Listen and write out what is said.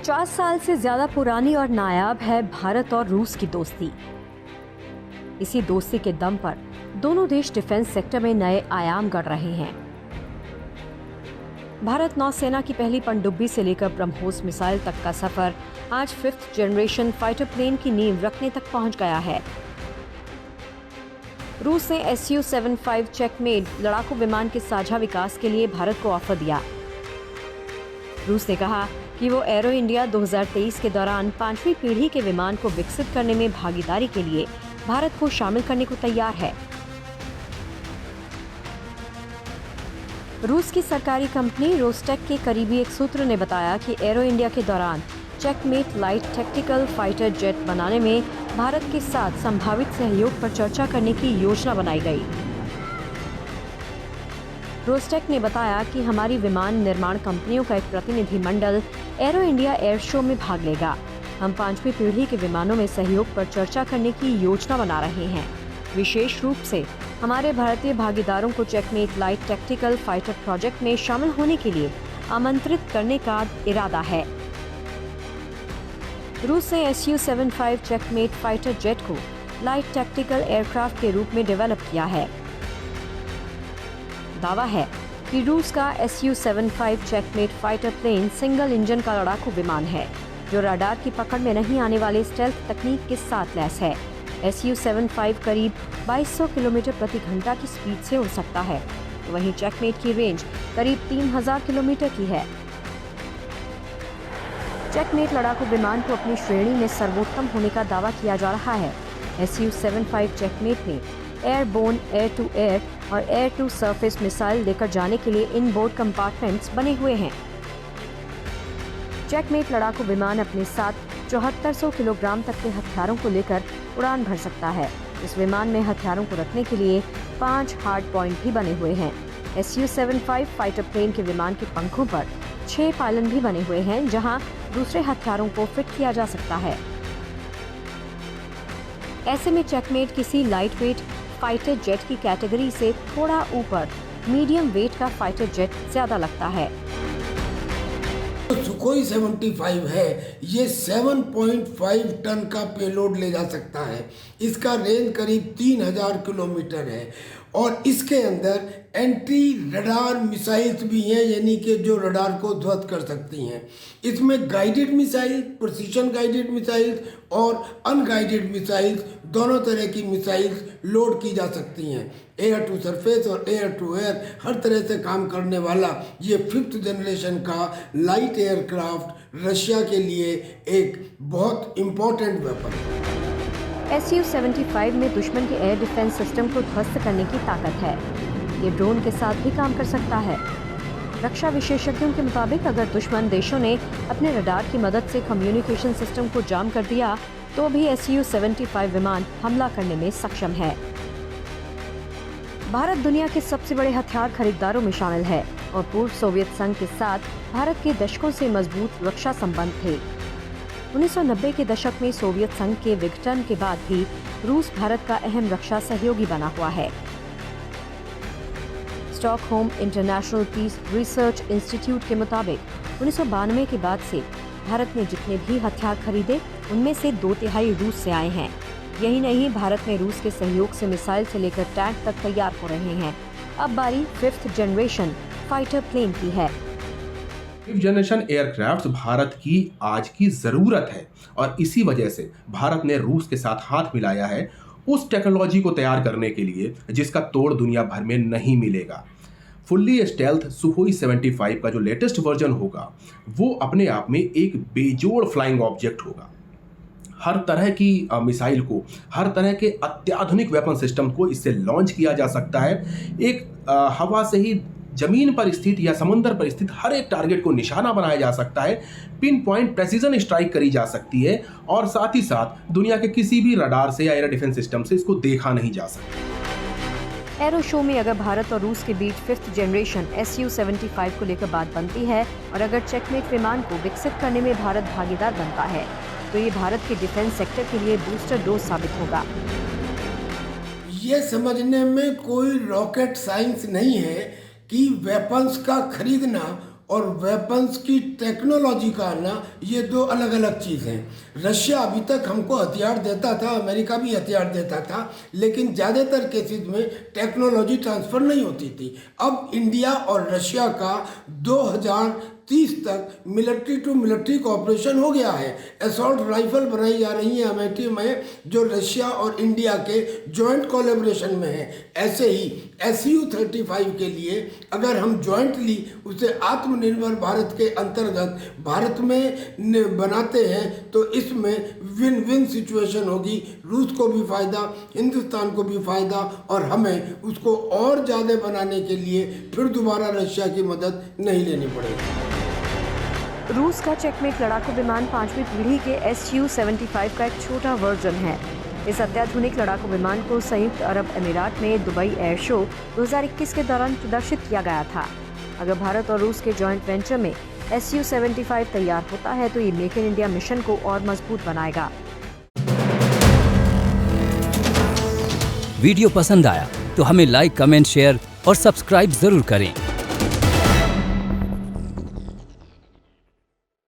50 साल से ज्यादा पुरानी और नायाब है भारत और रूस की दोस्ती। इसी दोस्ती के दम पर दोनों देश डिफेंस सेक्टर में नए आयाम गढ़ रहे हैं। भारत नौसेना की पहली पनडुब्बी से लेकर ब्रह्मोस मिसाइल तक का सफर आज 5th जनरेशन फाइटर प्लेन की नींव रखने तक पहुंच गया है। रूस ने Su-75 चेकमेट लड़ाकू विमान के साझा विकास के लिए भारत को ऑफर दिया। रूस ने कहा कि वो एरो इंडिया 2023 के दौरान 5वीं पीढ़ी के विमान को विकसित करने में भागीदारी के लिए भारत को शामिल करने को तैयार है। रूस की सरकारी कंपनी रोस्टेक के करीबी एक सूत्र ने बताया कि एरो इंडिया के दौरान checkmate light tactical fighter jet बनाने में भारत के साथ संभावित सहयोग पर चर्चा करने की योजना बनाई गई। रोस्टेक ने बताया कि हमारी विमान निर्माण कंपनियों का एक प्रतिनिधि मंडल एरो इंडिया एयर शो में भाग लेगा। हम 5वीं पीढ़ी के विमानों में सहयोग पर चर्चा करने की योजना बना रहे हैं। विशेष रूप से हमारे भारतीय भागीदारों को checkmate light tactical fighter project में शामिल होने के लिए आमंत्रित करने का इरादा है। रूस ने Su-75 चेकमेट फाइटर जेट को लाइट टैक्टिकल एयरक्राफ्ट के रूप में डेवलप किया है। दावा है कि रूस का Su-75 Checkmate fighter plane single engine का लड़ाकू विमान है जो रडार की पकड़ में नहीं आने वाले स्टेल्थ तकनीक के साथ लैस है। Su-75 करीब 2200 किलोमीटर प्रति घंटा की स्पीड से उड़ सकता है, तो वहीं चेकमेट की रेंज करीब 3000 किलोमीटर की है। चेकमेट लड़ाकू विमान को अपनी श्रेणी में सर्वोत्तम होने का दावा किया जा रहा है। Su-75 चेकमेट में एयरबोर्न, एयर टू एयर और एयर टू सरफेस मिसाइल लेकर जाने के लिए इन बोर्ड कंपार्टमेंट्स बने हुए हैं। चेकमेट लड़ाकू विमान अपने साथ 7400 किलोग्राम तक के हथियारों को लेकर उड़ान भर सकता है। इस विमान में हथियारों को रखने के लिए 5 हार्ड पॉइंट भी बने हुए हैं। Su-75 फाइटर प्लेन के विमान के पंखों पर 6 पायलन भी बने हुए हैं, जहां दूसरे हथियारों को फिट किया जा सकता है। ऐसे में चेकमेट किसी लाइट वेट फाइटर जेट की कैटेगरी से थोड़ा ऊपर मीडियम वेट का फाइटर जेट ज्यादा लगता है। सुखोई 75 है, ये 7.5 टन का पेलोड ले जा सकता है। इसका रेंज करीब 3000 किलोमीटर है और इसके अंदर एंटी रडार मिसाइल्स भी हैं, यानी कि जो रडार को ध्वस्त कर सकती हैं। इसमें guided missile, precision guided missiles और अनगाइडेड मिसाइल्स दोनों तरह की मिसाइल्स लोड की जा सकती हैं। एयर टू सरफेस और एयर टू एयर हर तरह से काम करने वाला ये 5th जनरेशन का लाइट एयरक्राफ्ट रशिया के लिए एक बहुत इम्पोर्टेंट वेपन है। Su-75 में दुश्मन के एयर डिफेंस सिस्टम को ध्वस्त करने की ताकत है। ये ड्रोन के साथ भी काम कर सकता है। रक्षा विशेषज्ञों के मुताबिक अगर दुश्मन देशों ने अपने रडार की मदद से कम्युनिकेशन सिस्टम को जाम कर दिया तो भी Su-75 विमान हमला करने में सक्षम है। भारत दुनिया के सबसे बड़े हथियार खरीदारों में शामिल है और पूर्व सोवियत संघ के साथ भारत के दशकों से मजबूत रक्षा संबंध थे। 1990 के दशक में सोवियत संघ के विघटन के बाद भी रूस भारत का अहम रक्षा सहयोगी बना हुआ है। Stockholm International Peace Research Institute के मुताबिक 1992 के बाद से भारत ने जितने भी हथियार खरीदे उनमें से 2/3 रूस से आए हैं। यही नहीं, भारत में रूस के सहयोग से मिसाइल से लेकर टैंक तक तैयार हो रहे हैं। अब बारी 5th जनरेशन फाइटर प्लेन की है। 5th जनरेशन एयरक्राफ्ट भारत की आज की ज़रूरत है और इसी वजह से भारत ने रूस के साथ हाथ मिलाया है उस टेक्नोलॉजी को तैयार करने के लिए जिसका तोड़ दुनिया भर में नहीं मिलेगा। फुल्ली स्टेल्थ सुखोई 75 का जो लेटेस्ट वर्जन होगा वो अपने आप में एक बेजोड़ फ्लाइंग ऑब्जेक्ट होगा। हर तरह की मिसाइल को, हर तरह के अत्याधुनिक वेपन सिस्टम को इससे लॉन्च किया जा सकता है। एक हवा से ही जमीन पर स्थित या समुद्र पर स्थित हर एक टारगेट को निशाना बनाया जा सकता है। पिन पॉइंट प्रेसिजन स्ट्राइक करी जा सकती है और साथ ही साथ दुनिया के किसी भी रडार से या एयर डिफेंस सिस्टम से इसको देखा नहीं जा सकता। एरो शो में अगर भारत और रूस के बीच 5th जनरेशन Su-75 को लेकर बात बनती है और अगर चेकमेट विमान को विकसित करने में भारत भागीदार बनता है तो ये भारत के डिफेंस सेक्टर के लिए बूस्टर डोज साबित होगा। ये समझने में कोई रॉकेट साइंस नहीं है कि वेपन्स का खरीदना और वेपन्स की टेक्नोलॉजी का आना, ये दो अलग अलग चीज़ हैं। रशिया अभी तक हमको हथियार देता था, अमेरिका भी हथियार देता था, लेकिन ज़्यादातर केसेस में टेक्नोलॉजी ट्रांसफ़र नहीं होती थी। अब इंडिया और रशिया का 2030 तक मिलिट्री टू मिलिट्री कोऑपरेशन हो गया है। असॉल्ट राइफल बनाई जा रही है अमेठी में, जो रशिया और इंडिया के जॉइंट कोलैबोरेशन में है। ऐसे ही Su-35 के लिए अगर हम जॉइंटली उसे आत्मनिर्भर भारत के अंतर्गत भारत में बनाते हैं तो इसमें विन विन सिचुएशन होगी। रूस को भी फ़ायदा, हिंदुस्तान को भी फ़ायदा, और हमें उसको और ज़्यादा बनाने के लिए फिर दोबारा रशिया की मदद नहीं लेनी पड़ेगी। रूस का चेकमेट लड़ाकू विमान 5वीं पीढ़ी के Su-75 का एक छोटा वर्जन है। इस अत्याधुनिक लड़ाकू विमान को संयुक्त अरब अमीरात में दुबई एयर शो 2021 के दौरान प्रदर्शित किया गया था। अगर भारत और रूस के जॉइंट वेंचर में Su-75 तैयार होता है तो ये मेक इन इंडिया मिशन को और मजबूत बनाएगा। वीडियो पसंद आया तो हमें लाइक, कमेंट, शेयर और सब्सक्राइब जरूर करें।